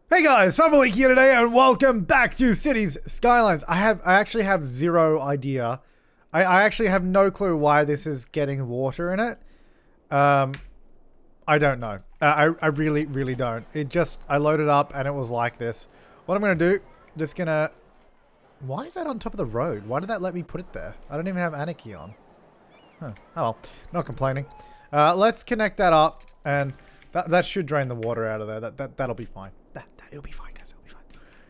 Hey guys, Flabaliki here today, and welcome back to Cities Skylines. I actually have zero idea. I actually have no clue why this is getting water in it. I don't know. I really don't. I loaded up and it was like this. What I'm gonna do, why is that on top of the road? Why did that let me put it there? I don't even have Anarchy on. Huh. Oh well, not complaining. Let's connect that up, and that should drain the water out of there. That'll be fine. It'll be fine, guys. It'll be fine.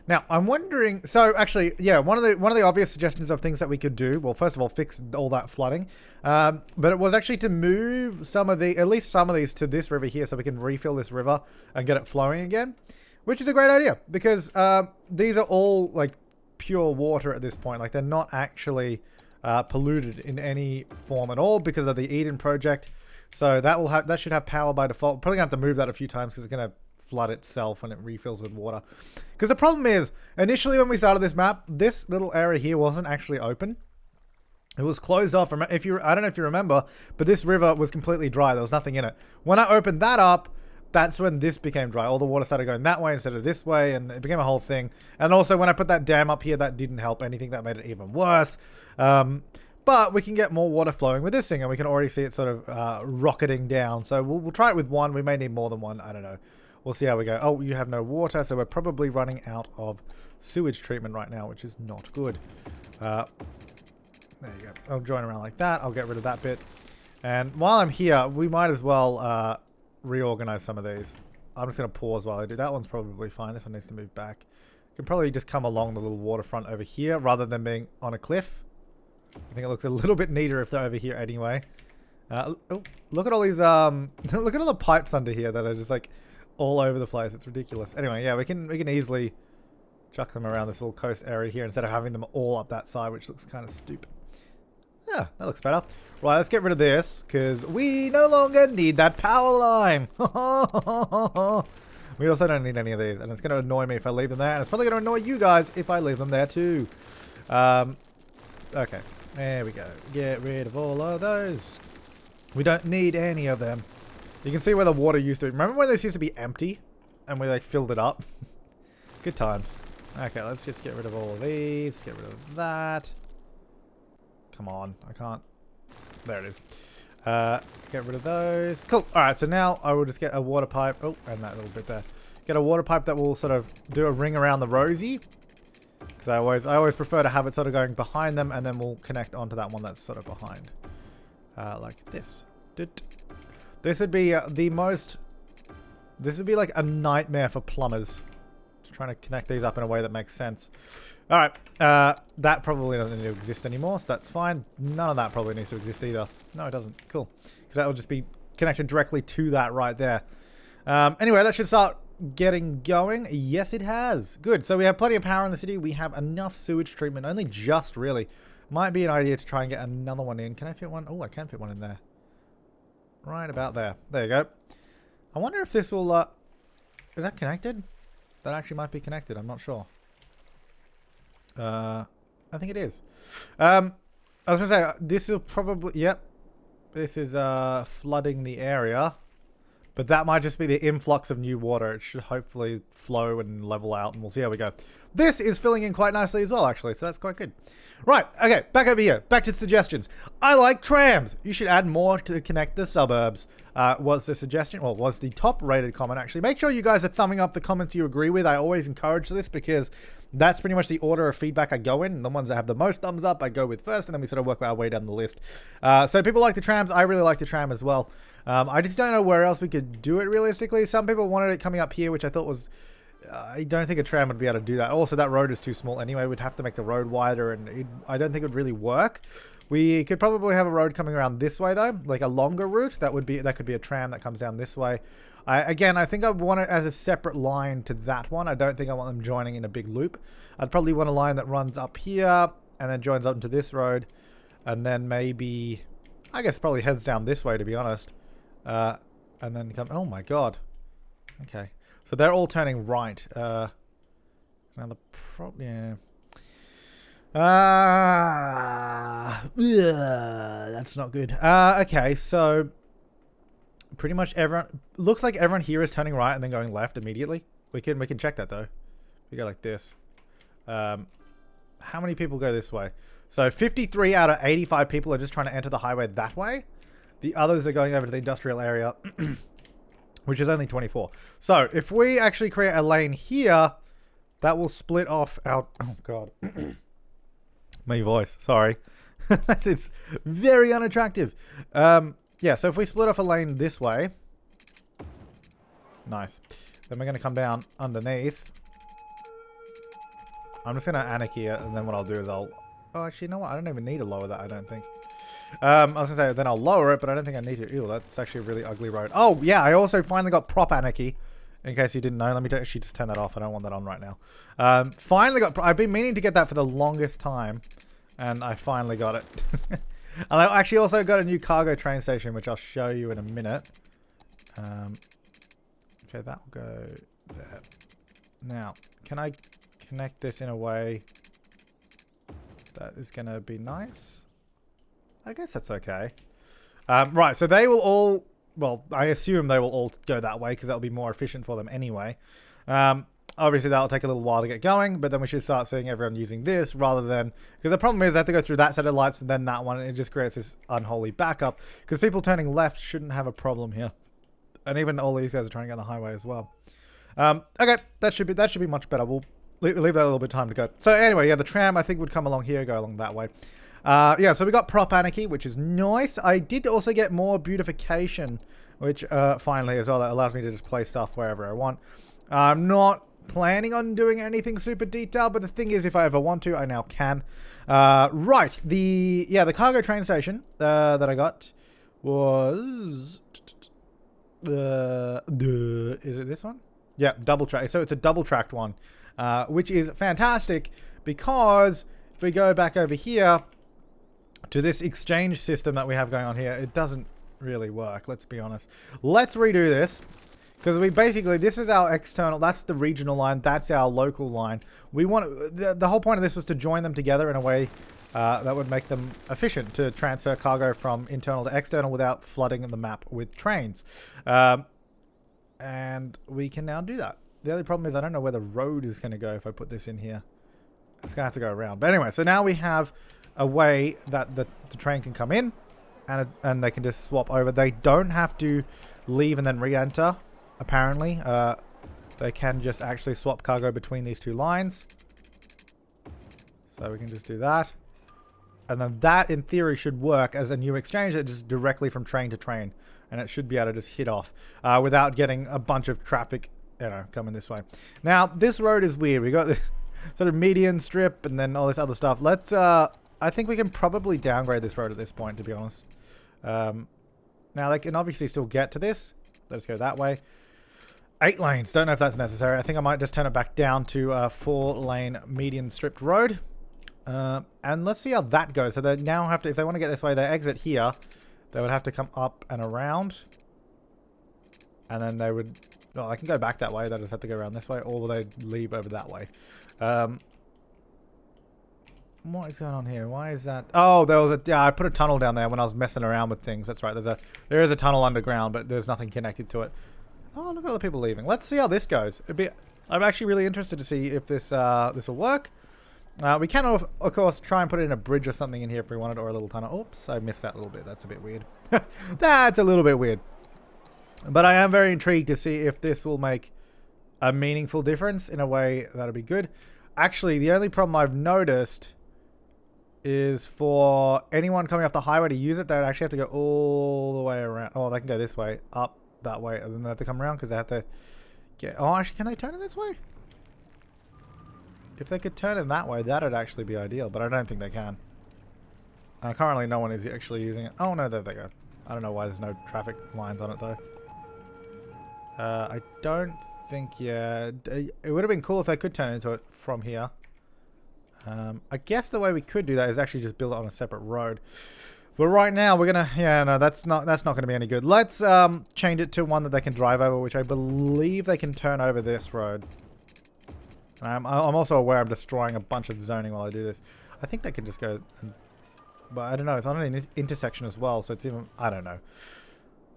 Now, I'm wondering. So, actually, yeah, one of the obvious suggestions of things that we could do. Well, first of all, fix all that flooding. But it was actually to move at least some of these to this river here, so we can refill this river and get it flowing again, which is a great idea because these are all like pure water at this point. Like they're not actually polluted in any form at all because of the Eden project. So that should have power by default. Probably gonna have to move that a few times because it's gonna flood itself when it refills with water. Because the problem is, initially when we started this map, this little area here wasn't actually open. It was closed off. I don't know if you remember, but this river was completely dry. There was nothing in it. When I opened that up, that's when this became dry. All the water started going that way instead of this way, and it became a whole thing. And also when I put that dam up here, that didn't help anything. That made it even worse. But we can get more water flowing with this thing, and we can already see it sort of rocketing down. So we'll try it with one. We may need more than one. I don't know. We'll see how we go. Oh, you have no water, so we're probably running out of sewage treatment right now, which is not good. There you go. I'll join around like that. I'll get rid of that bit. And while I'm here, we might as well reorganize some of these. I'm just going to pause while I do. That one's probably fine. This one needs to move back. Can probably just come along the little waterfront over here rather than being on a cliff. I think it looks a little bit neater if they're over here anyway. Oh, look at all these, look at all the pipes under here that are just like all over the place. It's ridiculous. Anyway, yeah, we can easily chuck them around this little coast area here instead of having them all up that side, which looks kind of stupid. Yeah, that looks better. Right, let's get rid of this because we no longer need that power line. We also don't need any of these, and it's going to annoy me if I leave them there, and it's probably going to annoy you guys if I leave them there too. Okay, there we go. Get rid of all of those. We don't need any of them. You can see where the water used to be. Remember when this used to be empty and we like filled it up? Good times. Okay, let's just get rid of all of these. Get rid of that. Come on, I can't. There it is. Get rid of those. Cool. Alright, so now I will just get a water pipe. Oh, and that little bit there. Get a water pipe that will sort of do a ring around the rosy. Because I always prefer to have it sort of going behind them, and then we'll connect onto that one that's sort of behind. Like this. This would be this would be like a nightmare for plumbers. Just trying to connect these up in a way that makes sense. Alright, that probably doesn't need to exist anymore, so that's fine. None of that probably needs to exist either. No, it doesn't. Cool. Because that will just be connected directly to that right there. Anyway, that should start getting going. Yes, it has. Good. So we have plenty of power in the city. We have enough sewage treatment. Only just, really. Might be an idea to try and get another one in. Can I fit one? Oh, I can fit one in there. Right about there. There you go. I wonder if this will... is that connected? That actually might be connected. I'm not sure. I think it is. I was going to say, this will probably... Yep. This is flooding the area. But that might just be the influx of new water. It should hopefully flow and level out, and we'll see how we go. This is filling in quite nicely as well, actually, so that's quite good. Right, okay, back over here. Back to suggestions. I like trams. You should add more to connect the suburbs. Was the suggestion, well, was the top rated comment, actually. Make sure you guys are thumbing up the comments you agree with. I always encourage this because that's pretty much the order of feedback I go in. The ones that have the most thumbs up, I go with first, and then we sort of work our way down the list. So people like the trams. I really like the tram as well. I just don't know where else we could do it realistically. Some people wanted it coming up here, which I thought was... I don't think a tram would be able to do that. Also, that road is too small anyway. We'd have to make the road wider, and I don't think it would really work. We could probably have a road coming around this way, though. Like a longer route. That could be a tram that comes down this way. Again, I think I want it as a separate line to that one. I don't think I want them joining in a big loop. I'd probably want a line that runs up here, and then joins up into this road. And then maybe... I guess probably heads down this way, to be honest. And then come... Oh my god. Okay. So they're all turning right. Now the yeah. That's not good. Okay, so pretty much everyone... Looks like everyone here is turning right and then going left immediately. We can check that though. We go like this. How many people go this way? So 53 out of 85 people are just trying to enter the highway that way. The others are going over to the industrial area, which is only 24. So if we actually create a lane here, that will split off our... Oh, God. My voice. Sorry. That is very unattractive. Yeah, so if we split off a lane this way... Nice. Then we're going to come down underneath. I'm just going to anarchy it, and then what I'll do is I'll... Oh, actually, you know what? I don't even need to lower that, I don't think. I was going to say, then I'll lower it, but I don't think I need to. Ew, that's actually a really ugly road. Oh, yeah, I also finally got prop anarchy. In case you didn't know, let me actually just turn that off. I don't want that on right now. Finally got... I've been meaning to get that for the longest time, and I finally got it. And I actually also got a new cargo train station, which I'll show you in a minute. Okay, that will go there. Now, can I connect this in a way that is going to be nice? I guess that's okay. Right, so they will all... Well, I assume they will all go that way because that'll be more efficient for them anyway. Obviously, that'll take a little while to get going, but then we should start seeing everyone using this rather than... Because the problem is they have to go through that set of lights and then that one, and it just creates this unholy backup. Because people turning left shouldn't have a problem here. And even all these guys are trying to get on the highway as well. Okay, that should be much better. We'll leave that a little bit of time to go. So anyway, yeah, the tram I think would come along here, go along that way. Yeah, so we got prop anarchy, which is nice. I did also get more beautification, which finally as well, that allows me to just place stuff wherever I want. I'm not planning on doing anything super detailed, but the thing is, if I ever want to, I now can. Right, the cargo train station that I got was... is it this one? Yeah, double track. So it's a double tracked one, which is fantastic because if we go back over here to this exchange system that we have going on here, it doesn't really work. Let's be honest. Let's redo this because we basically, this is our external, that's the regional line. That's our local line. We want, the whole point of this was to join them together in a way that would make them efficient to transfer cargo from internal to external without flooding the map with trains. And we can now do that. The only problem is I don't know where the road is going to go if I put this in here. It's going to have to go around. But anyway, so now we have a way that the train can come in and they can just swap over. They don't have to leave and then re-enter, apparently. They can just actually swap cargo between these two lines. So we can just do that. And then that, in theory, should work as a new exchange that just directly from train to train. And it should be able to just hit off without getting a bunch of traffic, you know, coming this way. Now, this road is weird. We got this sort of median strip and then all this other stuff. Let's, I think we can probably downgrade this road at this point, to be honest. Now, they can obviously still get to this. Let's go that way. 8 lanes. Don't know if that's necessary. I think I might just turn it back down to a 4-lane median stripped road. And let's see how that goes. So they now have to, if they want to get this way, they exit here. They would have to come up and around. And then they would... Oh, I can go back that way. They just have to go around this way. Or they leave over that way. What is going on here? Why is that? Oh, there was a... Yeah, I put a tunnel down there when I was messing around with things. That's right. There is a tunnel underground, but there's nothing connected to it. Oh, look at all the people leaving. Let's see how this goes. I'm actually really interested to see if this will work. We can, of course, try and put in a bridge or something in here if we wanted, or a little tunnel. Oops, I missed that little bit. That's a bit weird. That's a little bit weird. But I am very intrigued to see if this will make a meaningful difference in a way that'll be good. Actually, the only problem I've noticed is for anyone coming off the highway to use it, they would actually have to go all the way around. Oh, they can go this way, up that way, and then they have to come around because they have to get... Oh, actually, can they turn it this way? If they could turn it that way, that would actually be ideal, but I don't think they can. Currently, no one is actually using it. Oh, no, there they go. I don't know why there's no traffic lines on it, though. I don't think, yeah... It would have been cool if they could turn into it from here. I guess the way we could do that is actually just build it on a separate road. But right now, we're going to... Yeah, no, that's not going to be any good. Let's change it to one that they can drive over, which I believe they can turn over this road. I'm also aware I'm destroying a bunch of zoning while I do this. I think they can just go... But I don't know. It's on an intersection as well, so it's even... I don't know.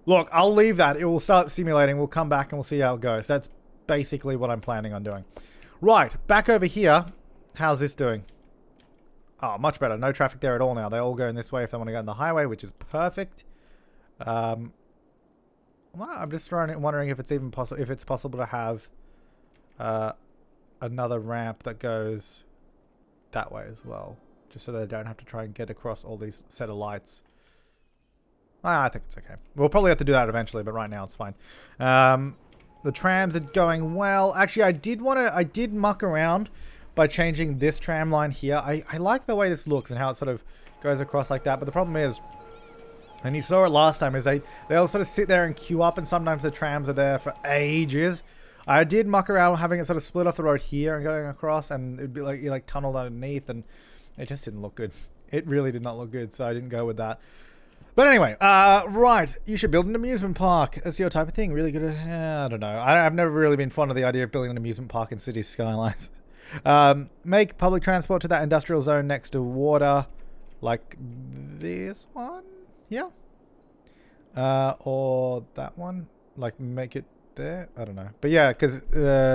Look, I'll leave that. It will start simulating. We'll come back and we'll see how it goes. That's basically what I'm planning on doing. Right, back over here. How's this doing? Oh, much better. No traffic there at all now. They all go in this way if they want to go on the highway, which is perfect. Well, I'm just wondering if it's even possible, if it's possible to have another ramp that goes that way as well, just so they don't have to try and get across all these set of lights. I think it's okay. We'll probably have to do that eventually, but right now it's fine. The trams are going well. Actually, I did muck around by changing this tram line here. I like the way this looks and how it sort of goes across like that, but the problem is, and you saw it last time, is they all sort of sit there and queue up, and sometimes the trams are there for ages. I did muck around having it sort of split off the road here and going across, and it'd be like you like tunneled underneath, and it just didn't look good. It really did not look good, so I didn't go with that. But anyway, right, you should build an amusement park. That's your type of thing. Really good. I don't know. I've never really been fond of the idea of building an amusement park in city skylines. Make public transport to that industrial zone next to water, like this one. Yeah. Or that one. Like make it there. I don't know. But yeah, because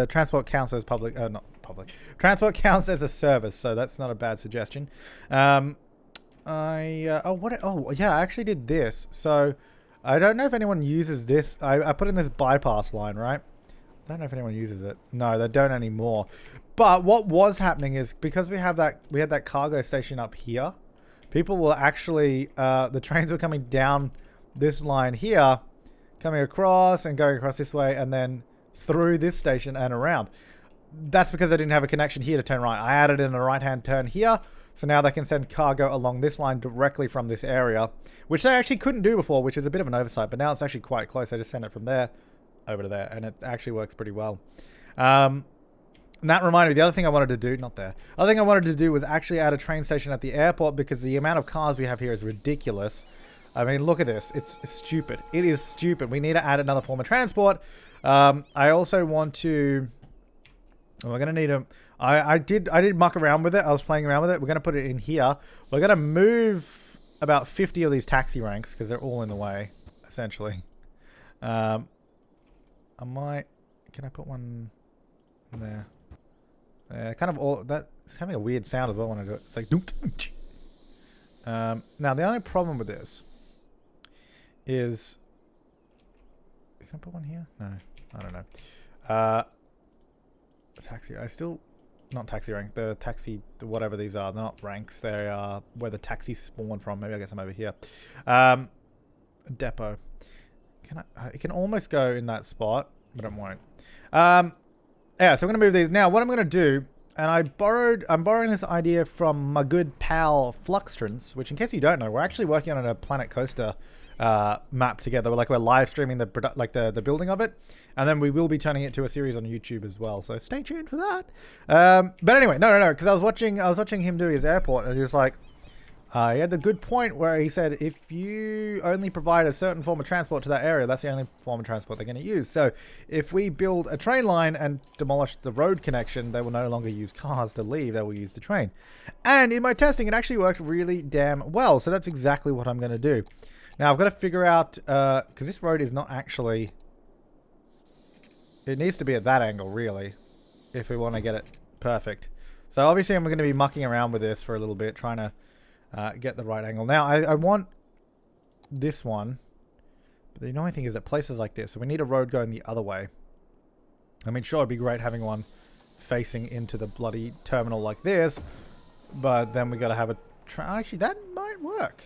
transport counts as public. Not public. Transport counts as a service, so that's not a bad suggestion. I actually did this. So I don't know if anyone uses this. I put in this bypass line, right? I don't know if anyone uses it. No, they don't anymore. But what was happening is because we had that cargo station up here, people were actually the trains were coming down this line here, coming across and going across this way, and then through this station and around. That's because I didn't have a connection here to turn right. I added in a right-hand turn here. So now they can send cargo along this line directly from this area, which they actually couldn't do before, which is a bit of an oversight. But now it's actually quite close. I just send it from there over to there, and it actually works pretty well. And that reminded me, the other thing I wanted to do, not there. The other thing I wanted to do was actually add a train station at the airport, because the amount of cars we have here is ridiculous. I mean, look at this. It's stupid. It is stupid. We need to add another form of transport. I also want to... We're going to need a... I did muck around with it. I was playing around with it. We're going to put it in here. We're going to move about 50 of these taxi ranks because they're all in the way, essentially. I might... Can I put one there? Kind of all... That's having a weird sound as well when I do it. It's like... now, the only problem with this is... Can I put one here? No. I don't know. Taxi... I still... Not taxi rank, the taxi, whatever these are, they're not ranks, they are where the taxis spawn from. Maybe I guess I'm over here. Depot. It can almost go in that spot, but it won't. Yeah, so I'm going to move these. Now, what I'm going to do, and I'm borrowing this idea from my good pal Fluxtrance, which in case you don't know, we're actually working on a Planet Coaster map together. We're live streaming the building of it, and then we will be turning it to a series on YouTube as well, so stay tuned for that. But anyway, no, because I was watching him do his airport, and he was like, he had the good point where he said, if you only provide a certain form of transport to that area, that's the only form of transport they're going to use. So if we build a train line and demolish the road connection, they will no longer use cars to leave, they will use the train. And in my testing, it actually worked really damn well, so that's exactly what I'm going to do. Now, I've got to figure out, because this road is not actually... It needs to be at that angle, really, if we want to get it perfect. So, obviously, I'm going to be mucking around with this for a little bit, trying to get the right angle. Now, I want this one, but the annoying thing is at places like this, so we need a road going the other way. I mean, sure, it'd be great having one facing into the bloody terminal like this, but then we got to have a... Actually, that might work.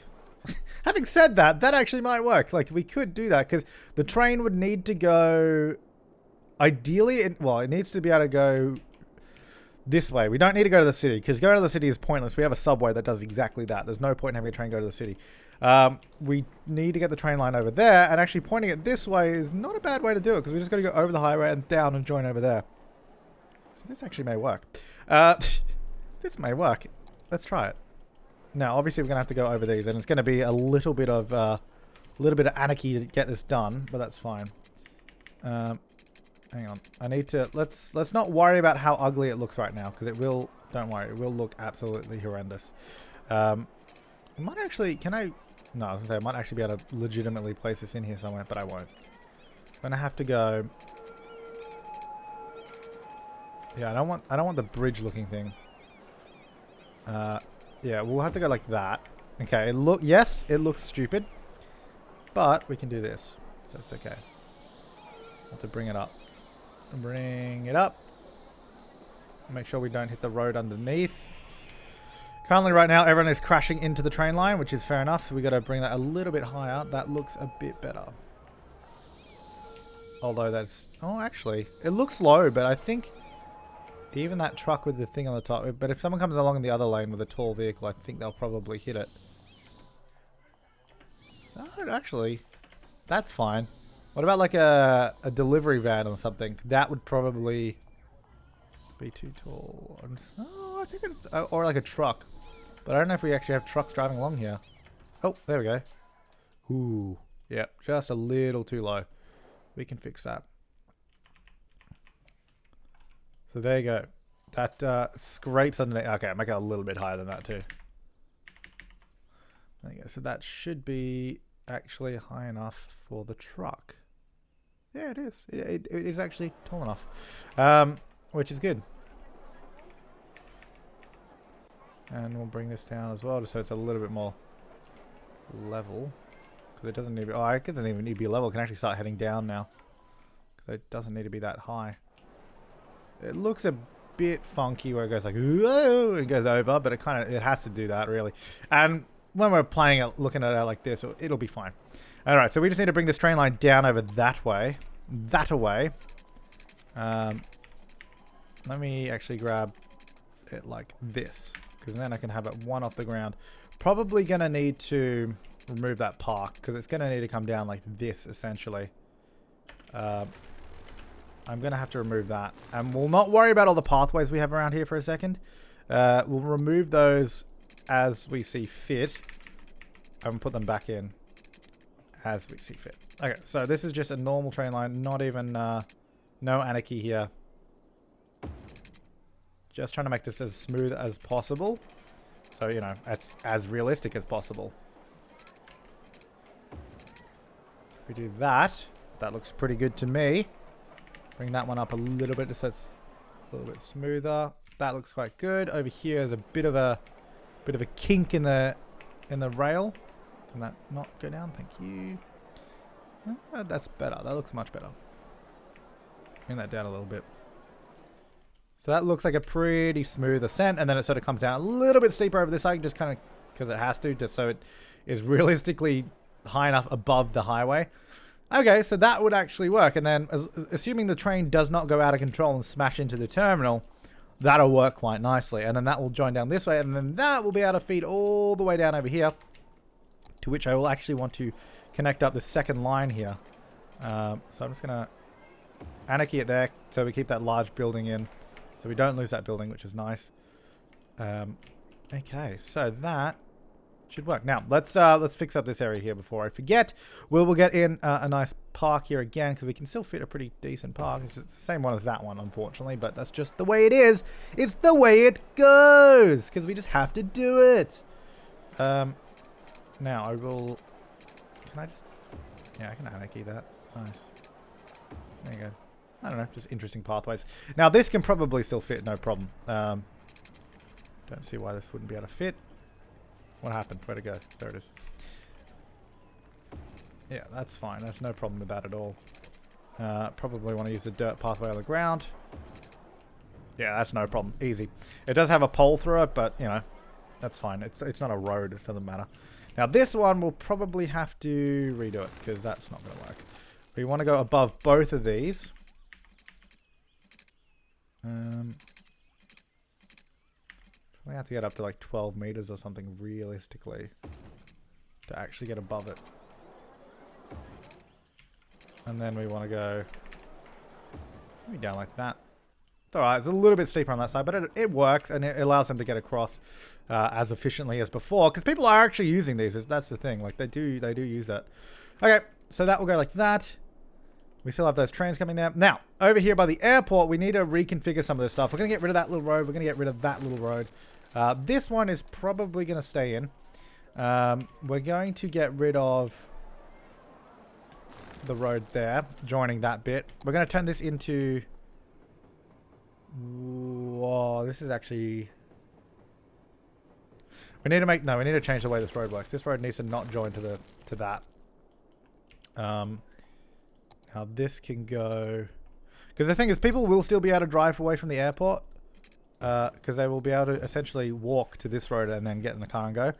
Having said that, that actually might work. Like, we could do that, because the train would need to go... Ideally, it needs to be able to go this way. We don't need to go to the city, because going to the city is pointless. We have a subway that does exactly that. There's no point in having a train go to the city. We need to get the train line over there, and actually pointing it this way is not a bad way to do it, because we just got to go over the highway and down and join over there. So this actually may work. This may work. Let's try it. Now, obviously, we're going to have to go over these, and it's going to be a little bit of anarchy to get this done, but that's fine. Hang on. I need to... Let's not worry about how ugly it looks right now, because it will... Don't worry. It will look absolutely horrendous. It might actually... Can I... No, I was going to say, I might actually be able to legitimately place this in here somewhere, but I won't. I'm going to have to go... Yeah, I don't want the bridge looking thing. Yeah, we'll have to go like that. Okay, yes, it looks stupid. But we can do this. So it's okay. Have to bring it up. Bring it up. Make sure we don't hit the road underneath. Currently right now everyone is crashing into the train line, which is fair enough. So we got to bring that a little bit higher. That looks a bit better. Although that's... Oh, actually, it looks low, but I think even that truck with the thing on the top... But if someone comes along in the other lane with a tall vehicle, I think they'll probably hit it. So, actually, that's fine. What about like a delivery van or something? That would probably be too tall. Oh, I think it's... Or like a truck. But I don't know if we actually have trucks driving along here. Oh, there we go. Ooh. Yep, just a little too low. We can fix that. So there you go. That scrapes underneath. Okay, make it a little bit higher than that too. There you go. So that should be actually high enough for the truck. Yeah, it is. It is actually tall enough. Which is good. And we'll bring this down as well, just so it's a little bit more level. Because it doesn't need to be... Oh, it doesn't even need to be level. It can actually start heading down now. Because it doesn't need to be that high. It looks a bit funky where it goes like... Whoa, it goes over, but it has to do that, really. And when we're playing it, looking at it like this, it'll be fine. Alright, so we just need to bring this train line down over that way. That away. Let me actually grab it like this. Because then I can have it one off the ground. Probably going to need to remove that park. Because it's going to need to come down like this, essentially. I'm going to have to remove that. And we'll not worry about all the pathways we have around here for a second. We'll remove those as we see fit. And put them back in as we see fit. Okay, so this is just a normal train line. Not even... no anarchy here. Just trying to make this as smooth as possible. So, you know, it's as realistic as possible. If we do that, that looks pretty good to me. Bring that one up a little bit just so it's a little bit smoother. That looks quite good. Over here there's a bit of a kink in the rail. Can that not go down? Thank you. That's better. That looks much better. Bring that down a little bit. So that looks like a pretty smooth ascent, and then it sort of comes down a little bit steeper over this side, just kind of because it has to, just so it is realistically high enough above the highway. Okay, so that would actually work, and then assuming the train does not go out of control and smash into the terminal, that'll work quite nicely, and then that will join down this way, and then that will be able to feed all the way down over here, to which I will actually want to connect up the second line here. So I'm just going to anarchy it there, so we keep that large building in. So we don't lose that building, which is nice. Okay, so that should work. Now, let's fix up this area here before I forget. We'll get in a nice park here again, because we can still fit a pretty decent park. It's just the same one as that one, unfortunately, but that's just the way it is. It's the way it goes, because we just have to do it. Now, I will... Can I just... Yeah, I can anarchy that. Nice. There you go. I don't know, just interesting pathways. Now, this can probably still fit, no problem. Don't see why this wouldn't be able to fit. What happened? Where'd it go? There it is. Yeah, that's fine. There's no problem with that at all. Probably want to use the dirt pathway on the ground. Yeah, that's no problem. Easy. It does have a pole through it, but, you know, that's fine. It's not a road. It doesn't matter. Now, this one we'll probably have to redo it, because that's not going to work. We want to go above both of these. We have to get up to like 12 meters or something realistically to actually get above it. And then we want to go maybe down like that. It's alright, it's a little bit steeper on that side, but it works, and it allows them to get across as efficiently as before, because people are actually using these. That's the thing, like they do use that. Okay, so that will go like that. We still have those trains coming there. Now, over here by the airport, we need to reconfigure some of this stuff. We're going to get rid of that little road. We're going to get rid of that little road. This one is probably going to stay in. We're going to get rid of the road there, joining that bit. We're going to turn this into Whoa, this is actually... We need to make... No, we need to change the way this road works. This road needs to not join to that. Now this can go... Because the thing is, people will still be able to drive away from the airport. Because they will be able to essentially walk to this road and then get in the car and go.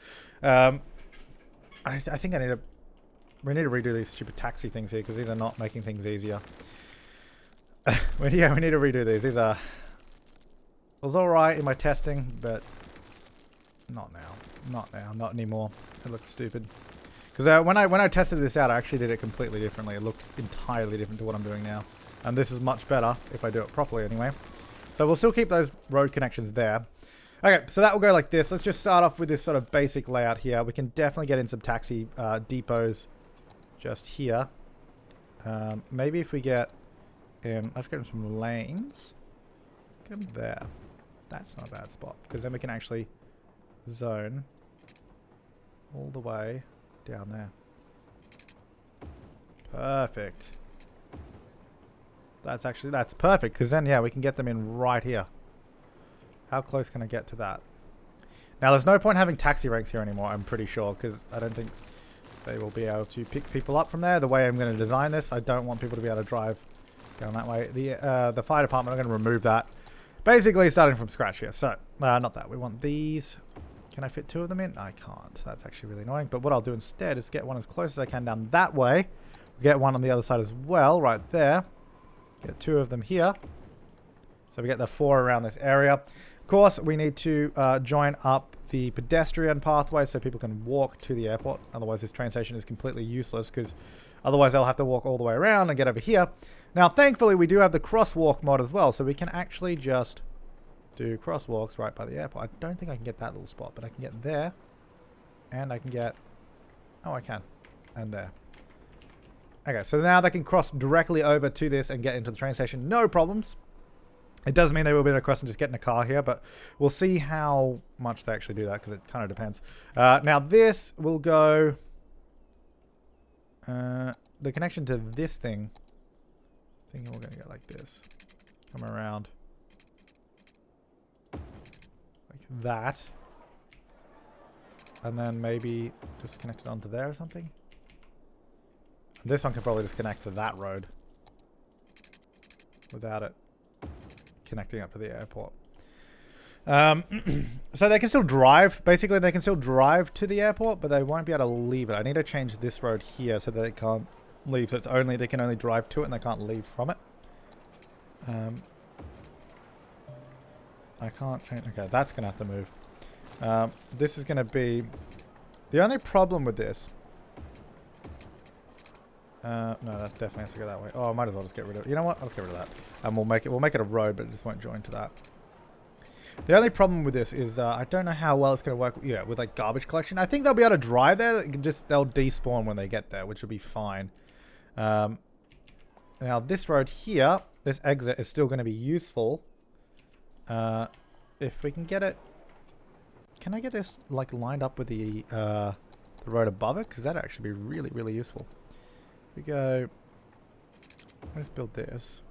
I think I need to... We need to redo these stupid taxi things here because these are not making things easier. Yeah, we need to redo these. These are... It was alright in my testing, but not now. Not now. Not anymore. It looks stupid. Because when I tested this out, I actually did it completely differently. It looked entirely different to what I'm doing now. And this is much better if I do it properly anyway. So we'll still keep those road connections there. Okay, so that will go like this. Let's just start off with this sort of basic layout here. We can definitely get in some taxi depots just here. Maybe if we get in... Let's get in some lanes. Get them there. That's not a bad spot. Because then we can actually zone all the way down there. Perfect. That's perfect. Because then, yeah, we can get them in right here. How close can I get to that? Now, there's no point having taxi ranks here anymore, I'm pretty sure. Because I don't think they will be able to pick people up from there. The way I'm going to design this, I don't want people to be able to drive down that way. The fire department, I'm going to remove that. Basically, starting from scratch here. So, not that. We want these. Can I fit 2 of them in? I can't. That's actually really annoying. But what I'll do instead is get one as close as I can down that way. Get one on the other side as well, right there. Get 2 of them here. So we get the 4 around this area. Of course, we need to join up the pedestrian pathway so people can walk to the airport. Otherwise, this train station is completely useless because otherwise they'll have to walk all the way around and get over here. Now, thankfully, we do have the crosswalk mod as well, so we can actually just do crosswalks right by the airport. I don't think I can get that little spot, but I can get there. And I can get... Oh, I can. And there. Okay, so now they can cross directly over to this and get into the train station. No problems. It does mean they will be able to cross and just get in a car here, but we'll see how much they actually do that because it kind of depends. Now, this will go... the connection to this thing... I think we're going to go like this. Come around. Like that. And then maybe just connect it onto there or something. This one can probably just connect to that road. Without it connecting up to the airport. So they can still drive. Basically, they can still drive to the airport, but they won't be able to leave it. I need to change this road here so that it can't leave. So it's only they can only drive to it and they can't leave from it. I can't change. Okay, that's gonna have to move. This is gonna be the only problem with this. No, that definitely has to go that way. Oh, I might as well just get rid of it. You know what? I'll just get rid of that. And we'll make it a road, but it just won't join to that. The only problem with this is I don't know how well it's going to work. Yeah, with like garbage collection. I think they'll be able to drive there. They'll despawn when they get there, which will be fine. Now this road here, this exit is still going to be useful. If we can get it, can I get this like lined up with the road above it? Because that'd actually be really, really useful. We go. Let's build this.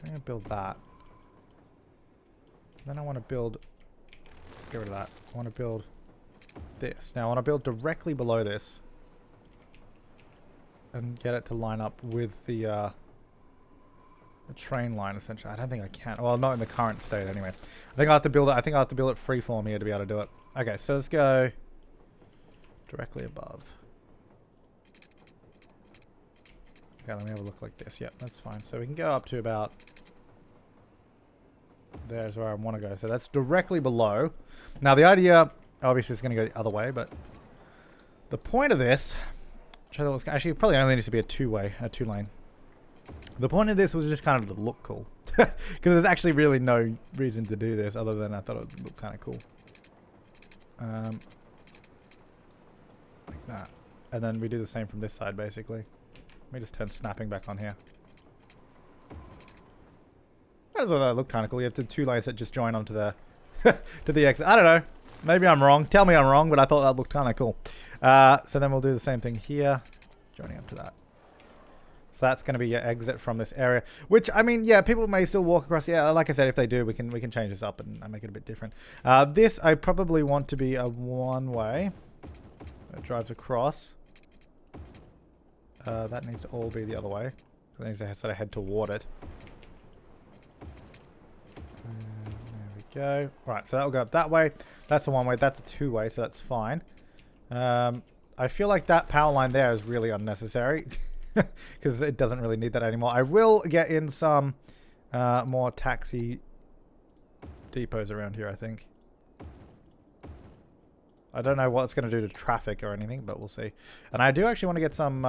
I'm gonna build that. Then I want to build... Get rid of that. I want to build this. Now I want to build directly below this. And get it to line up with the train line, essentially. I don't think I can. Well, not in the current state, anyway. I think I'll have to build it. I think I'll have to build it freeform here to be able to do it. Okay, so let's go directly above. Okay, let me have a look like this. Yep, that's fine. So we can go up to about... There's where I want to go. So that's directly below. Now the idea, obviously, is going to go the other way, but the point of this, which I thought was actually probably only needs to be a two-lane. The point of this was just kind of to look cool, because there's actually really no reason to do this other than I thought it would look kind of cool. Like that, and then we do the same from this side, basically. Let me just turn snapping back on here. I just thought that looked kind of cool. You have the 2 lanes that just join onto the to the exit. I don't know. Maybe I'm wrong. Tell me I'm wrong, but I thought that looked kind of cool. So then we'll do the same thing here, joining up to that. So that's going to be your exit from this area. Which, I mean, yeah, people may still walk across. Yeah, like I said, if they do, we can change this up and make it a bit different. This, I probably want to be a one-way. That drives across. That needs to all be the other way. So that needs to sort of head toward it. There we go. Right, so that will go up that way. That's a one-way. That's a two-way, so that's fine. I feel like that power line there is really unnecessary. Because it doesn't really need that anymore. I will get in some more taxi depots around here, I think. I don't know what it's going to do to traffic or anything, but we'll see. And I do actually want to get some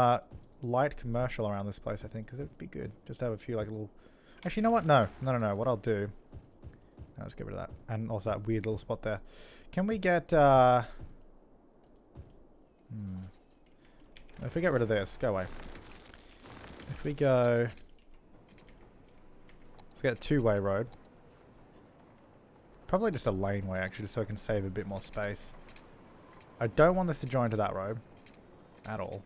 light commercial around this place, I think, because it would be good. Just to have a few like little... Actually, you know what? No. What I'll do... I'll just get rid of that. And also that weird little spot there. Can we get... If we get rid of this, go away. If we go... Let's get a two-way road. Probably just a laneway, actually, just so I can save a bit more space. I don't want this to join to that road. At all.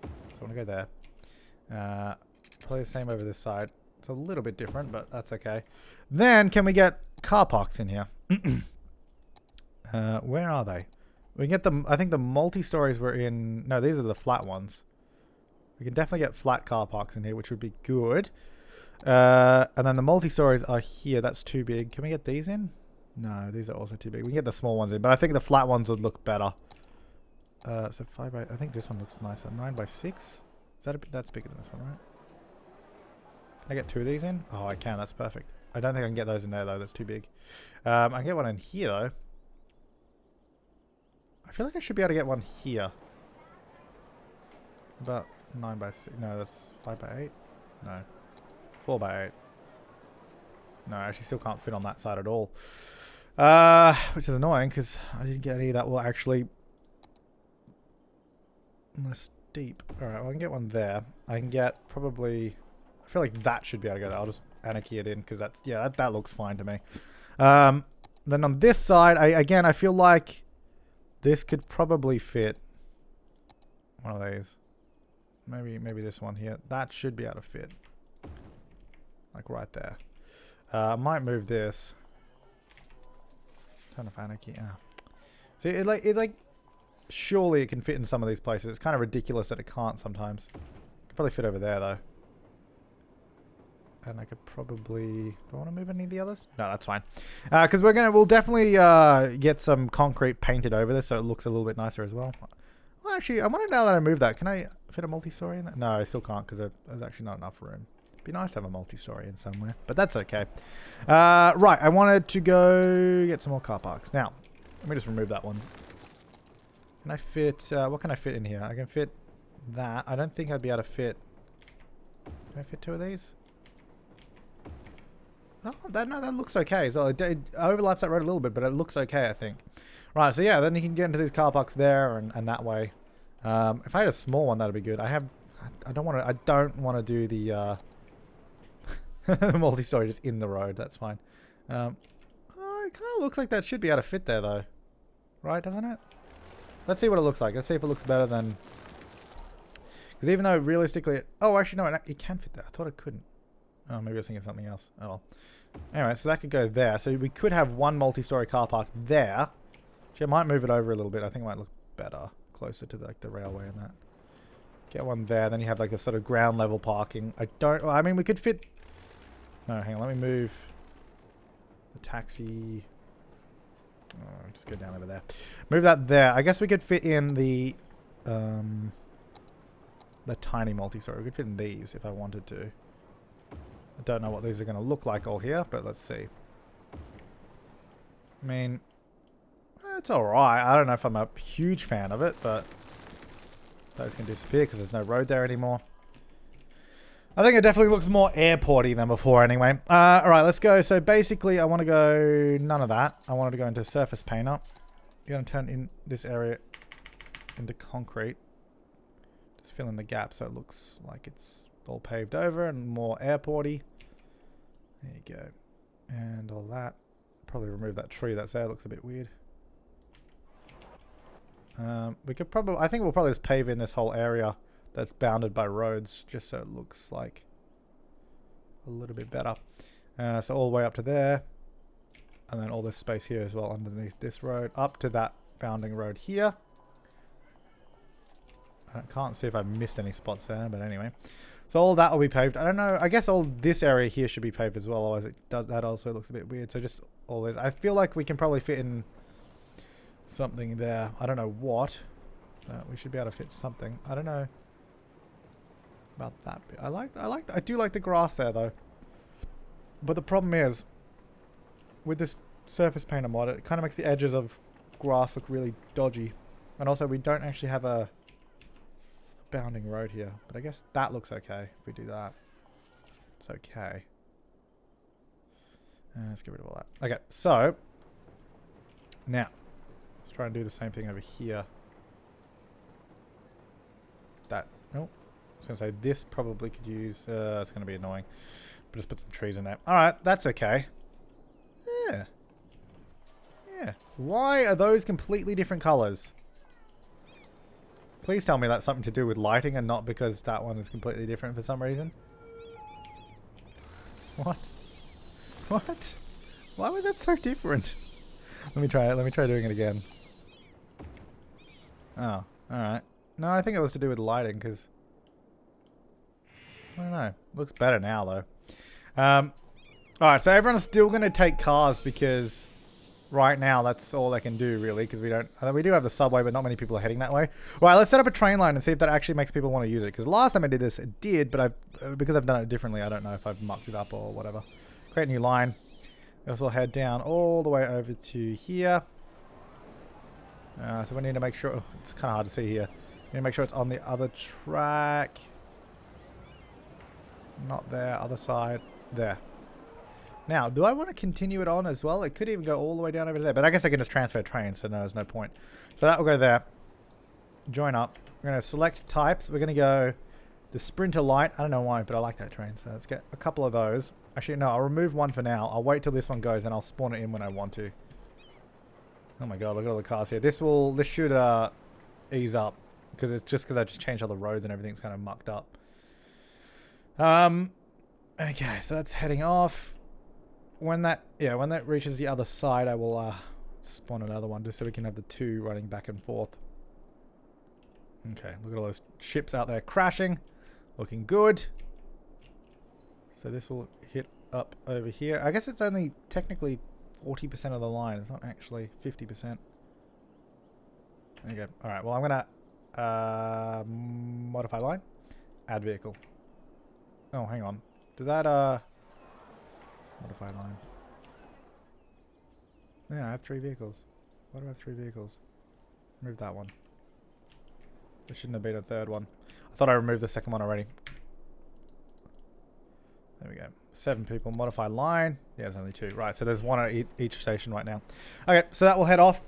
So I want to go there. Probably the same over this side. It's a little bit different, but that's okay. Then, can we get car parks in here? Where are they? We can get them... I think the multi-stories were in... No, these are the flat ones. We can definitely get flat car parks in here, which would be good. And then the multi-stories are here. That's too big. Can we get these in? No, these are also too big. We can get the small ones in, but I think the flat ones would look better. So 5 by... I think this one looks nicer. 9 by 6? Is that a bit... That's bigger than this one, right? Can I get two of these in? Oh, I can. That's perfect. I don't think I can get those in there, though. That's too big. I can get one in here, though. I feel like I should be able to get one here. About 9 by 6. No, that's 5 by 8. No. 4 by 8. No, I actually still can't fit on that side at all. Which is annoying because I didn't get any that will actually... Less deep. Alright, well I can get one there. I can get probably... I feel like that should be able to go there. I'll just anarchy it in because that's... Yeah, that looks fine to me. Then on this side, I feel like this could probably fit one of these. Maybe this one here. That should be able to fit. Like right there. I might move this. Turn off anarchy. Ah. See, it like surely it can fit in some of these places. It's kind of ridiculous that it can't sometimes. Could probably fit over there though. And I could probably... Do I want to move any of the others? No, that's fine. Because we'll definitely get some concrete painted over this so it looks a little bit nicer as well. Well, actually, I wonder now that I move that, can I fit a multi-story in there? No, I still can't because there's actually not enough room. It'd be nice to have a multi-story in somewhere, but that's okay. Right, I wanted to go get some more car parks. Now, let me just remove that one. Can I fit... what can I fit in here? I can fit that. I don't think I'd be able to fit... Can I fit two of these? Oh, that looks okay. So it overlaps that road a little bit, but it looks okay, I think. Right, so yeah, then you can get into these car parks there and that way. If I had a small one, that'd be good. I don't want to do the multi-story just in the road. That's fine. Oh, it kind of looks like that should be able to fit there though, right? Doesn't it? Let's see what it looks like. Let's see if it looks better than. Because even though realistically, oh, actually no, it can fit there. I thought it couldn't. Oh, maybe I was thinking something else. Oh well. Anyway, so that could go there. So we could have one multi-story car park there. Actually, I might move it over a little bit. I think it might look better, closer to like the railway and that. Get one there. Then you have like the sort of ground level parking. Well, I mean, we could fit... No, hang on. Let me move the taxi. Oh, just go down over there. Move that there. I guess we could fit in the tiny multi-story. We could fit in these if I wanted to. I don't know what these are going to look like all here, but let's see. I mean, it's alright. I don't know if I'm a huge fan of it, but those can disappear because there's no road there anymore. I think it definitely looks more airporty than before anyway. Alright, let's go. So basically, I want to go none of that. I wanted to go into surface painter. You're going to turn in this area into concrete. Just fill in the gap so it looks like it's all paved over and more airporty. There you go. And all that. Probably remove that tree that's there. It looks a bit weird. We could probably... I think we'll probably just pave in this whole area that's bounded by roads, just so it looks like a little bit better. So all the way up to there, and then all this space here as well underneath this road, up to that bounding road here. I can't see if I've missed any spots there, but anyway. So all that will be paved. I don't know. I guess all this area here should be paved as well. Otherwise, that also looks a bit weird. So just all this. I feel like we can probably fit in something there. I don't know what. We should be able to fit something. I don't know about that bit. I do like the grass there though. But the problem is, with this surface painter mod, it kind of makes the edges of grass look really dodgy. And also, we don't actually have a bounding road here, but I guess that looks okay if we do that. It's okay. Let's get rid of all that. Okay, so now let's try and do the same thing over here. That nope. I was gonna say this probably could use. It's gonna be annoying, but just put some trees in there. All right, that's okay. Yeah. Yeah. Why are those completely different colors? Please tell me that's something to do with lighting and not because that one is completely different for some reason. What? What? Why was that so different? Let me try it. Let me try doing it again. Oh, alright. No, I think it was to do with lighting because... I don't know. Looks better now though. Alright, so everyone's still going to take cars because... Right now, that's all they can do, really, because we don't... we do have the subway, but not many people are heading that way. Right, let's set up a train line and see if that actually makes people want to use it. Because last time I did this, it did, but because I've done it differently, I don't know if I've mucked it up or whatever. Create a new line. This will head down all the way over to here. So we need to make sure... it's kind of hard to see here. We need to make sure it's on the other track. Not there, other side. There. Now, do I want to continue it on as well? It could even go all the way down over there. But I guess I can just transfer trains, so no, there's no point. So that will go there. Join up. We're going to select types. We're going to go the Sprinter Light. I don't know why, but I like that train. So let's get a couple of those. Actually, no, I'll remove one for now. I'll wait till this one goes and I'll spawn it in when I want to. Oh my god, look at all the cars here. This should ease up. Because it's just because I just changed all the roads and everything's kind of mucked up. Okay, so that's heading off. When that reaches the other side, I will spawn another one just so we can have the two running back and forth. Okay, look at all those ships out there crashing. Looking good. So this will hit up over here. I guess it's only technically 40% of the line. It's not actually 50%. There you go. Alright, well I'm going to modify line. Add vehicle. Oh, hang on. Did that... Modify line. Yeah, I have 3 vehicles. Why do I have 3 vehicles? Remove that one. There shouldn't have been a third one. I thought I removed the second one already. There we go. 7 people. Modify line. Yeah, there's only 2. Right, so there's 1 at each station right now. Okay, so that will head off.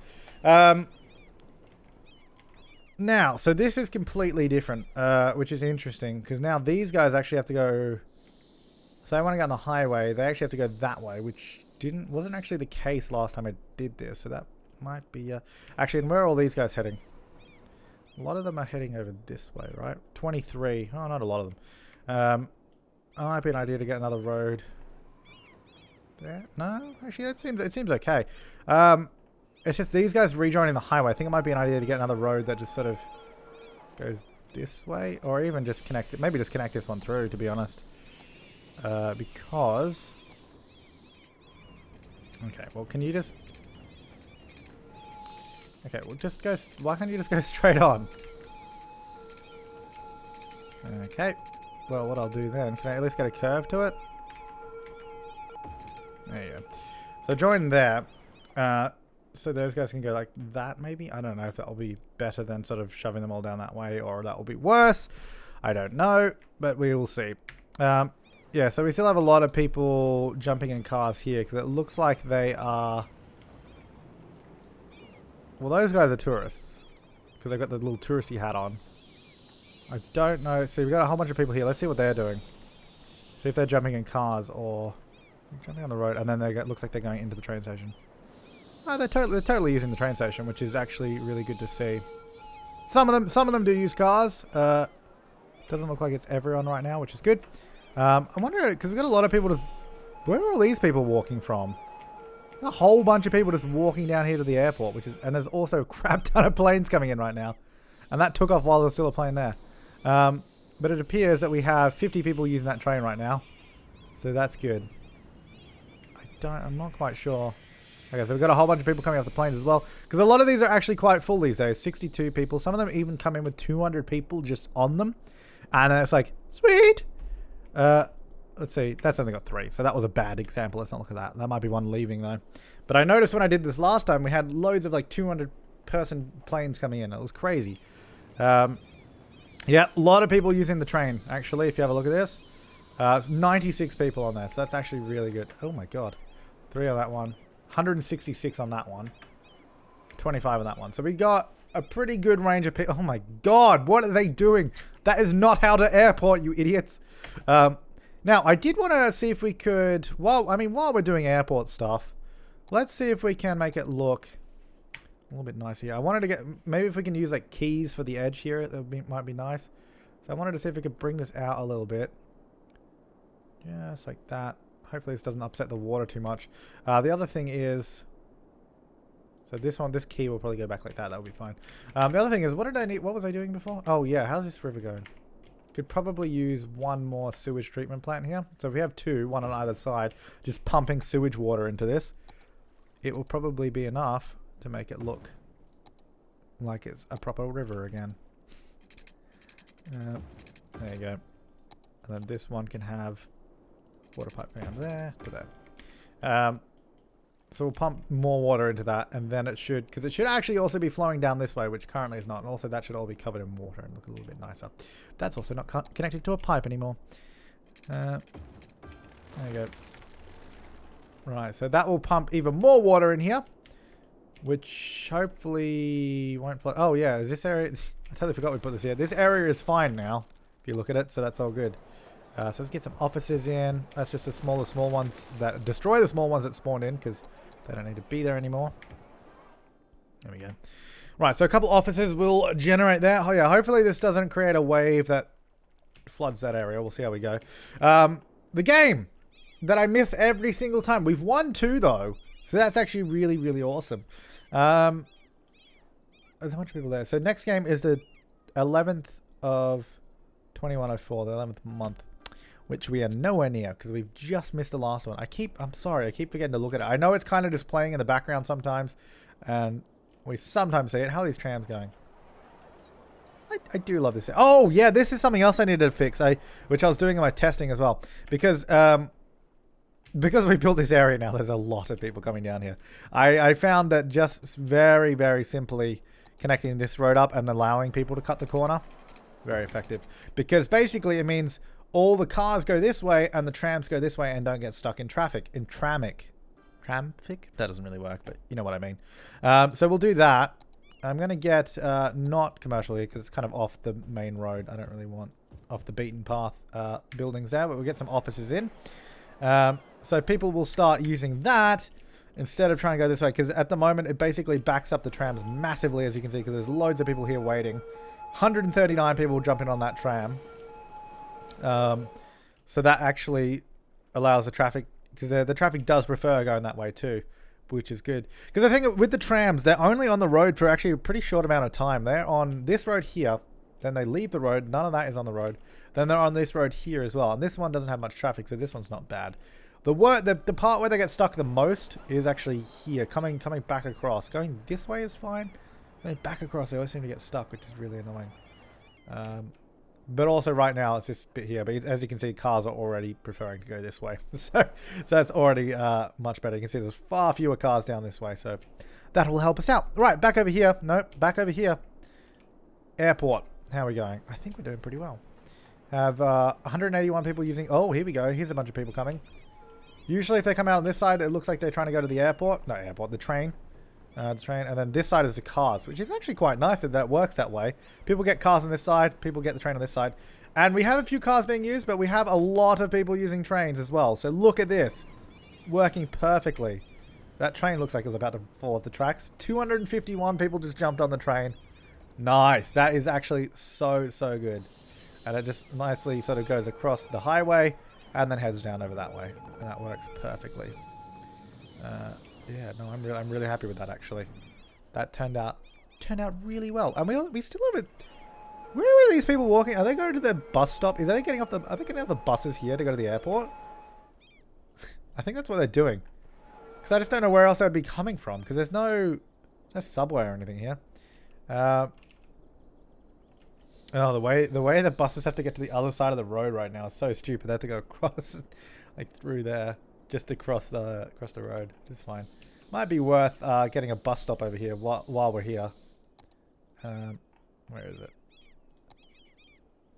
Now, so this is completely different, which is interesting, because now these guys actually have to go... So they want to go on the highway. They actually have to go that way, which wasn't actually the case last time I did this. So that might be... actually, and where are all these guys heading? A lot of them are heading over this way, right? 23. Oh, not a lot of them. It might be an idea to get another road there. No? Actually, it seems okay. It's just these guys rejoining the highway. I think it might be an idea to get another road that just sort of goes this way. Or even just connect it. Maybe just connect this one through, to be honest. Because... Okay, well, can you just... Okay, well, just go... Why can't you just go straight on? Okay. Well, what I'll do then... Can I at least get a curve to it? There you go. So join there. So those guys can go like that, maybe? I don't know if that'll be better than sort of shoving them all down that way, or that will be worse. I don't know, but we will see. Yeah, so we still have a lot of people jumping in cars here, because it looks like they are... Well, those guys are tourists, because they've got the little touristy hat on. I don't know. See, we've got a whole bunch of people here. Let's see what they're doing. See if they're jumping in cars, or... Jumping on the road, and then it looks like they're going into the train station. Oh, they're totally using the train station, which is actually really good to see. Some of them do use cars. Doesn't look like it's everyone right now, which is good. I wonder, because we've got a lot of people just... Where are all these people walking from? A whole bunch of people just walking down here to the airport, which is... And there's also a crap ton of planes coming in right now. And that took off while there's still a plane there. But it appears that we have 50 people using that train right now. So that's good. I'm not quite sure. Okay, so we've got a whole bunch of people coming off the planes as well. Because a lot of these are actually quite full these days. 62 people. Some of them even come in with 200 people just on them. And it's like, sweet! Let's see. That's only got 3. So that was a bad example. Let's not look at that. That might be one leaving though. But I noticed when I did this last time, we had loads of like 200 person planes coming in. It was crazy. Yeah, a lot of people using the train, actually, if you have a look at this. It's 96 people on there. So that's actually really good. Oh my god. 3 on that one. 166 on that one. 25 on that one. So we got a pretty good range of people. Oh my god, what are they doing? That is not how to airport, you idiots. Now, I did want to see if we could... while we're doing airport stuff, let's see if we can make it look a little bit nicer here. I wanted to get... Maybe if we can use like keys for the edge here, that might be nice. So I wanted to see if we could bring this out a little bit. Just like that. Hopefully this doesn't upset the water too much. The other thing is... So this key will probably go back like that. That would be fine. The other thing is, what did I need? What was I doing before? Oh yeah, how's this river going? Could probably use one more sewage treatment plant here. So if we have 2, one on either side, just pumping sewage water into this, it will probably be enough to make it look like it's a proper river again. There you go. And then this one can have water pipe going under there to there. So we'll pump more water into that, and then it should, because it should actually also be flowing down this way, which currently is not. And also that should all be covered in water and look a little bit nicer. That's also not connected to a pipe anymore. There you go. Right, so that will pump even more water in here, which hopefully won't flow. Oh yeah, is this area... I totally forgot we put this here. This area is fine now, if you look at it, so that's all good. So let's get some offices in. That's just the small ones that destroy the small ones that spawned in, because they don't need to be there anymore. There we go. Right, so a couple offices will generate there. Oh yeah, hopefully this doesn't create a wave that floods that area. We'll see how we go. The game that I miss every single time. We've won 2 though, so that's actually really, really awesome. There's a bunch of people there. So next game is the 11th of 2104, the 11th month. Which we are nowhere near because we've just missed the last one. I'm sorry, I keep forgetting to look at it. I know it's kind of just playing in the background sometimes, and we sometimes see it. How are these trams going? I do love this. Oh yeah, this is something else I needed to fix. Which I was doing in my testing as well, because we built this area now. There's a lot of people coming down here. I found that just very, very simply connecting this road up and allowing people to cut the corner, very effective. Because basically it means all the cars go this way and the trams go this way and don't get stuck in traffic. In traffic? That doesn't really work, but you know what I mean. So we'll do that. I'm going to get not commercial here because it's kind of off the main road. I don't really want off the beaten path buildings there, but we'll get some offices in. So people will start using that instead of trying to go this way, because at the moment it basically backs up the trams massively, as you can see, because there's loads of people here waiting. 139 people jumping on that tram. So that actually allows the traffic, because the traffic does prefer going that way too, which is good. Because I think with the trams, they're only on the road for actually a pretty short amount of time. They're on this road here, then they leave the road. None of that is on the road. Then they're on this road here as well. And this one doesn't have much traffic, so this one's not bad. The part where they get stuck the most is actually here, coming back across. Going this way is fine. Going back across, they always seem to get stuck, which is really annoying. But also right now it's this bit here. But as you can see, cars are already preferring to go this way. So that's already much better. You can see there's far fewer cars down this way. So that will help us out. Right, back over here. Nope, back over here. Airport. How are we going? I think we're doing pretty well. Have 181 people using... Oh, here we go. Here's a bunch of people coming. Usually if they come out on this side, it looks like they're trying to go to the airport. No, airport. The train. And then this side is the cars, which is actually quite nice that works that way. People get cars on this side, people get the train on this side. And we have a few cars being used, but we have a lot of people using trains as well. So look at this. Working perfectly. That train looks like it was about to fall off the tracks. 251 people just jumped on the train. Nice. That is actually so, so good. And it just nicely sort of goes across the highway and then heads down over that way. And that works perfectly. Yeah, no, I'm really happy with that actually. That turned out really well. And we still have it. Where are these people walking? Are they going to their bus stop? Are they getting off the buses here to go to the airport? I think that's what they're doing. Because I just don't know where else they would be coming from. Because there's no subway or anything here. Oh, the way the buses have to get to the other side of the road right now is so stupid. They have to go across, like through there, just to cross the road. Which is fine. Might be worth getting a bus stop over here while we're here. Where is it?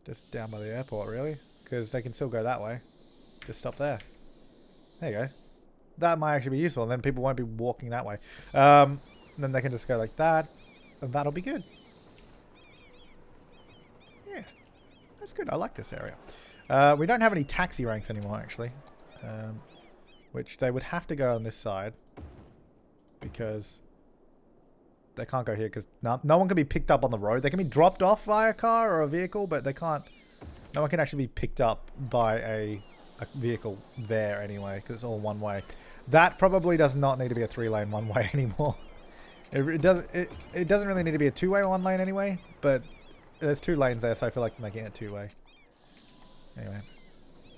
Just down by the airport, really, because they can still go that way. Just stop there. There you go. That might actually be useful, and then people won't be walking that way. Then they can just go like that, and that'll be good. Yeah, that's good. I like this area. We don't have any taxi ranks anymore, actually, which they would have to go on this side because they can't go here because no one can be picked up on the road. They can be dropped off by a car or a vehicle, but they can't. No one can actually be picked up by a vehicle there anyway because it's all one way. That probably does not need to be a 3-lane one way anymore. It doesn't really need to be a 2-way one lane anyway, but there's 2 lanes there, so I feel like making it 2-way. Anyway,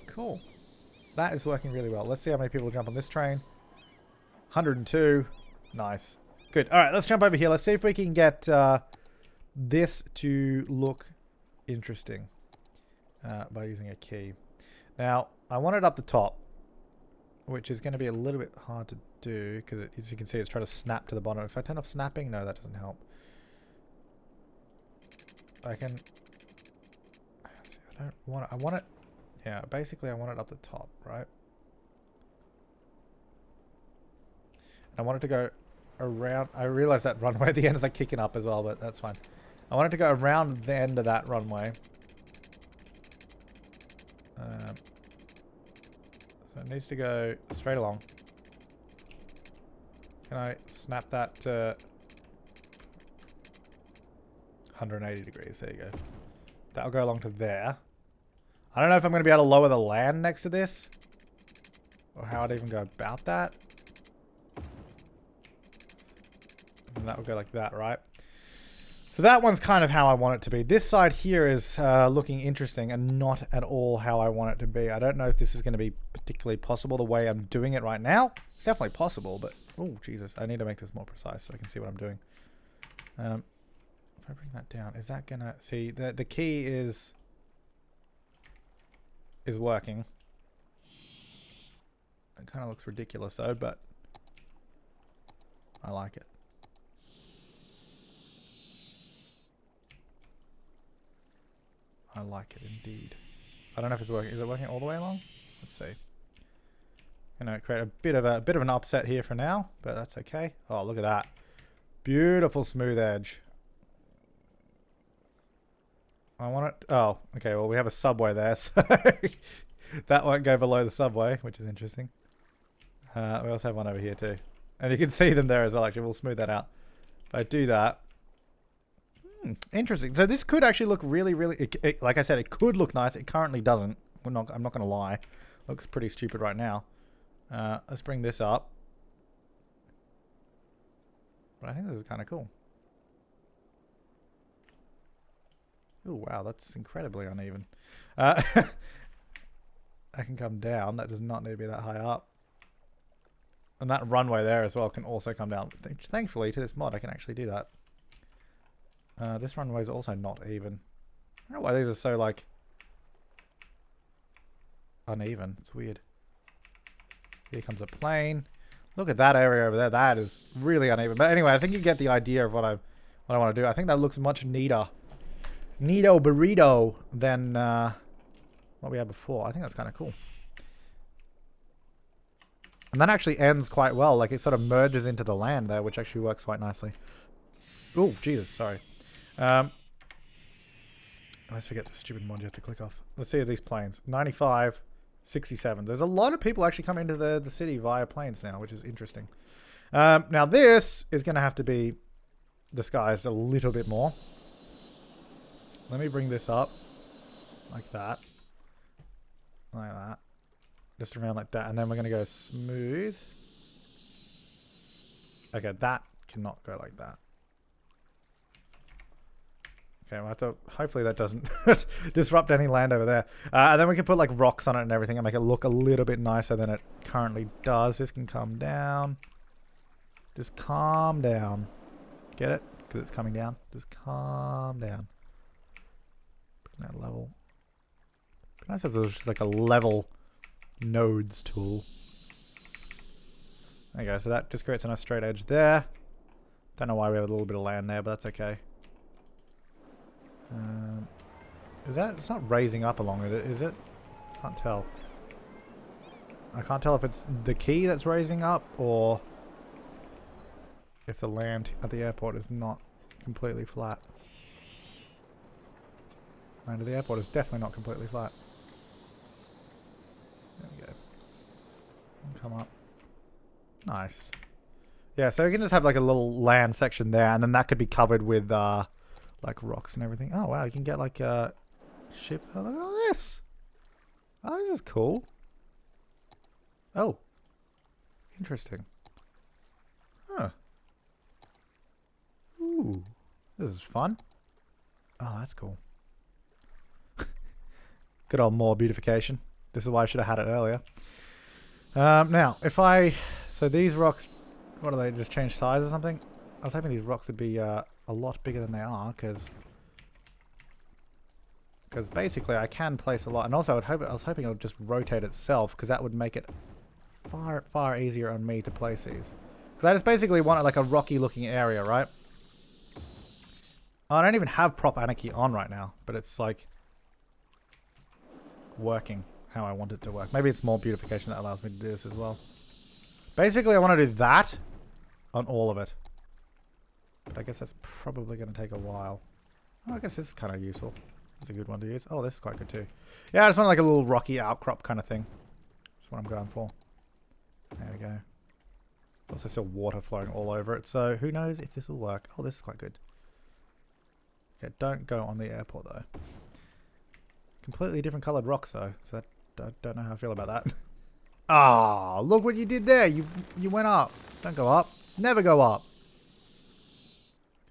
cool. That is working really well. Let's see how many people jump on this train. 102. Nice. Good. All right, let's jump over here. Let's see if we can get this to look interesting by using a key. Now, I want it up the top, which is going to be a little bit hard to do because, as you can see, it's trying to snap to the bottom. If I turn off snapping, no, that doesn't help. I can... See, I don't want it. I want it... Yeah, basically, I want it up the top, right? And I want it to go around. I realize that runway at the end is like kicking up as well, but that's fine. I want it to go around the end of that runway. So it needs to go straight along. Can I snap that to 180 degrees? There you go. That'll go along to there. I don't know if I'm going to be able to lower the land next to this, or how I'd even go about that. And that will go like that, right? So that one's kind of how I want it to be. This side here is looking interesting and not at all how I want it to be. I don't know if this is going to be particularly possible the way I'm doing it right now. It's definitely possible, but... Oh, Jesus. I need to make this more precise so I can see what I'm doing. If I bring that down, is that going to... See, the key is working. It kind of looks ridiculous though, but I like it. I like it indeed. I don't know if it's working. Is it working all the way along? Let's see. You know, create a bit of an upset here for now, but that's okay. Oh, look at that. Beautiful smooth edge. I want it... Oh, okay. Well, we have a subway there, so that won't go below the subway, which is interesting. We also have one over here too. And you can see them there as well, actually. We'll smooth that out. If I do that... Interesting. So this could actually look really, really... like I said, it could look nice. It currently doesn't. I'm not going to lie. Looks pretty stupid right now. Let's bring this up. But I think this is kind of cool. Oh, wow. That's incredibly uneven. I can come down. That does not need to be that high up. And that runway there as well can also come down. Thankfully, to this mod, I can actually do that. This runway is also not even. I don't know why these are so, like, uneven. It's weird. Here comes a plane. Look at that area over there. That is really uneven. But anyway, I think you get the idea of what I want to do. I think that looks much neater. Neato burrito than what we had before. I think that's kind of cool. And that actually ends quite well. Like, it sort of merges into the land there, which actually works quite nicely. Oh, Jesus, sorry. I always forget the stupid mod you have to click off. Let's see these planes. 95, 67. There's a lot of people actually coming into the city via planes now, which is interesting. Now this is going to have to be disguised a little bit more. Let me bring this up. like that. Like that. Just around like that. And then we're going to go smooth. Okay, that cannot go like that. Okay, we'll have to, hopefully that doesn't disrupt any land over there. And then we can put like rocks on it and everything and make it look a little bit nicer than it currently does. This can come down. Just calm down. Get it? Because it's coming down. Just calm down. Put that level. It'd be nice if there was just like a level nodes tool. There you go. So that just creates a nice straight edge there. Don't know why we have a little bit of land there, but that's okay. Is that? It's not raising up along it, is it? Can't tell. I can't tell if it's the key that's raising up or if the land at the airport is not completely flat. Land at the airport is definitely not completely flat. There we go. Come up. Nice. Yeah, so we can just have like a little land section there, and then that could be covered with like rocks and everything. Oh wow, you can get like a ship. Oh, look at all this. Oh, this is cool. Oh. Interesting. Huh. Ooh. This is fun. Oh, that's cool. Good old more beautification. This is why I should have had it earlier. Now, if I... So these rocks... What are they? Just change size or something? I was hoping these rocks would be a lot bigger than they are, because basically I can place a lot. And also I was hoping it would just rotate itself, because that would make it far easier on me to place these. Because I just basically want like a rocky looking area, right? I don't even have prop anarchy on right now, but it's like working how I want it to work. Maybe it's more beautification that allows me to do this as well. Basically I want to do that on all of it. But I guess that's probably going to take a while. Oh, I guess this is kind of useful. It's a good one to use. Oh, this is quite good too. Yeah, I just want like a little rocky outcrop kind of thing. That's what I'm going for. There we go. There's also still water flowing all over it, so who knows if this will work. Oh, this is quite good. Okay, don't go on the airport though. Completely different coloured rocks though, so I don't know how I feel about that. Ah, oh, look what you did there. You went up. Don't go up. Never go up.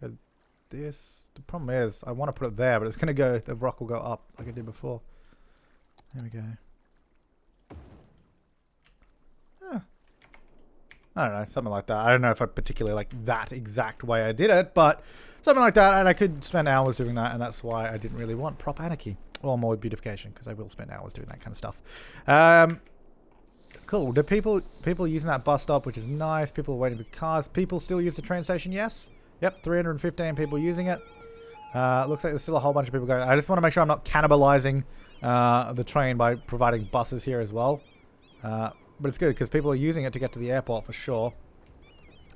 Okay, this. The problem is I want to put it there, but it's gonna go. The rock will go up like it did before. There we go. I don't know, something like that. I don't know if I particularly like that exact way I did it, but something like that, and I could spend hours doing that, and that's why I didn't really want prop anarchy or more beautification, because I will spend hours doing that kind of stuff. Cool. Do people using that bus stop, which is nice. People waiting for cars. People still use the train station, yes. Yep, 315 people using it. Looks like there's still a whole bunch of people going. I just want to make sure I'm not cannibalizing the train by providing buses here as well. But it's good because people are using it to get to the airport for sure.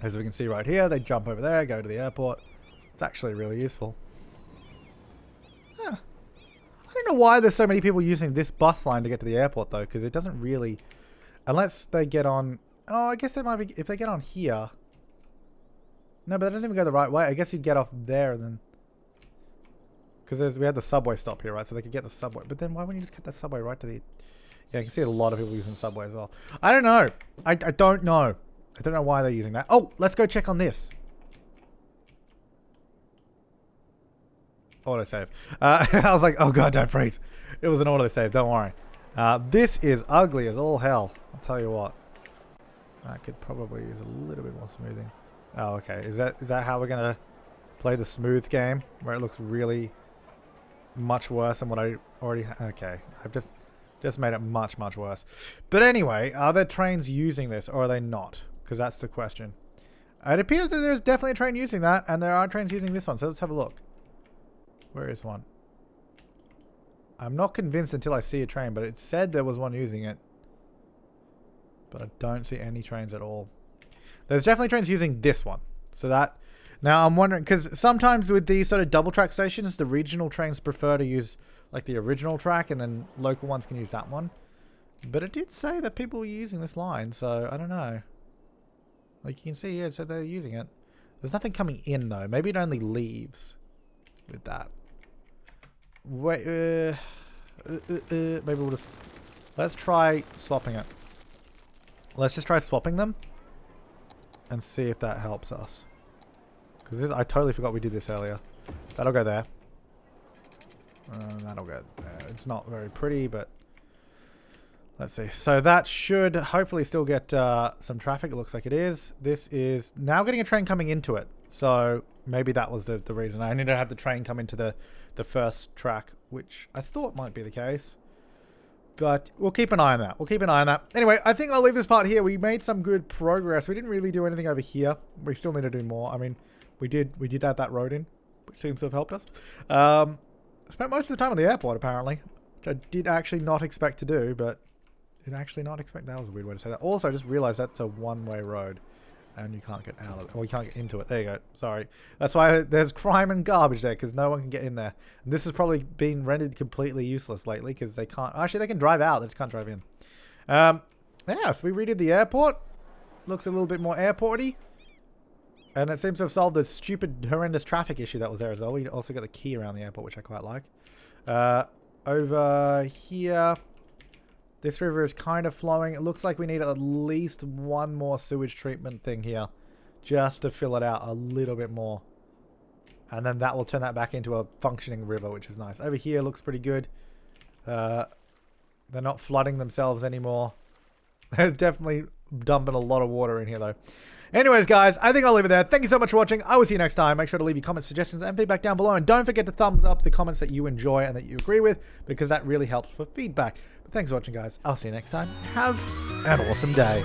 As we can see right here, they jump over there, go to the airport. It's actually really useful. Huh. I don't know why there's so many people using this bus line to get to the airport though, because it doesn't really... Unless they get on... Oh, I guess they might be... If they get on here... No, but that doesn't even go the right way. I guess you'd get off there and then... Because we had the subway stop here, right? So they could get the subway. But then why wouldn't you just get the subway right to the... Yeah, I can see a lot of people using the subway as well. I don't know. I don't know. I don't know why they're using that. Oh, let's go check on this. Autosave. I was like, oh god, don't freeze. It was an autosave, don't worry. This is ugly as all hell. I'll tell you what. I could probably use a little bit more smoothing. Oh, okay. Is that how we're going to play the smooth game? Where it looks really much worse than what I already... Okay. I've just made it much worse. But anyway, are there trains using this or are they not? Because that's the question. It appears that there's definitely a train using that, and there are trains using this one. So let's have a look. Where is one? I'm not convinced until I see a train, but it said there was one using it. But I don't see any trains at all. There's definitely trains using this one. So that... Now I'm wondering, because sometimes with these sort of double track stations, the regional trains prefer to use like the original track, and then local ones can use that one. But it did say that people were using this line, so I don't know. Like you can see here, it said they're using it. There's nothing coming in though. Maybe it only leaves with that. Wait, Maybe we'll just... Let's try swapping it. Let's just try swapping them. And see if that helps us. Because I totally forgot we did this earlier. That'll go there. That'll go there. It's not very pretty, but... Let's see. So that should hopefully still get some traffic. It looks like it is. This is now getting a train coming into it. So maybe that was the reason. I need to have the train come into the first track, which I thought might be the case. But we'll keep an eye on that. We'll keep an eye on that. Anyway, I think I'll leave this part here. We made some good progress. We didn't really do anything over here. We still need to do more. I mean, we did add that road in, which seems to have helped us. Spent most of the time at the airport, apparently, which I did actually not expect to do, but did actually not expect. That was a weird way to say that. Also, I just realized that's a one-way road, and you can't get out of it. Or you can't get into it. There you go. Sorry. That's why there's crime and garbage there, because no one can get in there. And this has probably been rendered completely useless lately, because they can't... Actually, they can drive out. They just can't drive in. Yeah, so we redid the airport. Looks a little bit more airporty. And it seems to have solved the stupid, horrendous traffic issue that was there as well. We also got the key around the airport, which I quite like. Over here... This river is kind of flowing. It looks like we need at least one more sewage treatment thing here. Just to fill it out a little bit more. And then that will turn that back into a functioning river, which is nice. Over here looks pretty good. They're not flooding themselves anymore. They're definitely dumping a lot of water in here though. Anyways, guys, I think I'll leave it there. Thank you so much for watching. I will see you next time. Make sure to leave your comments, suggestions, and feedback down below. And don't forget to thumbs up the comments that you enjoy and that you agree with, because that really helps for feedback. But thanks for watching, guys. I'll see you next time. Have an awesome day.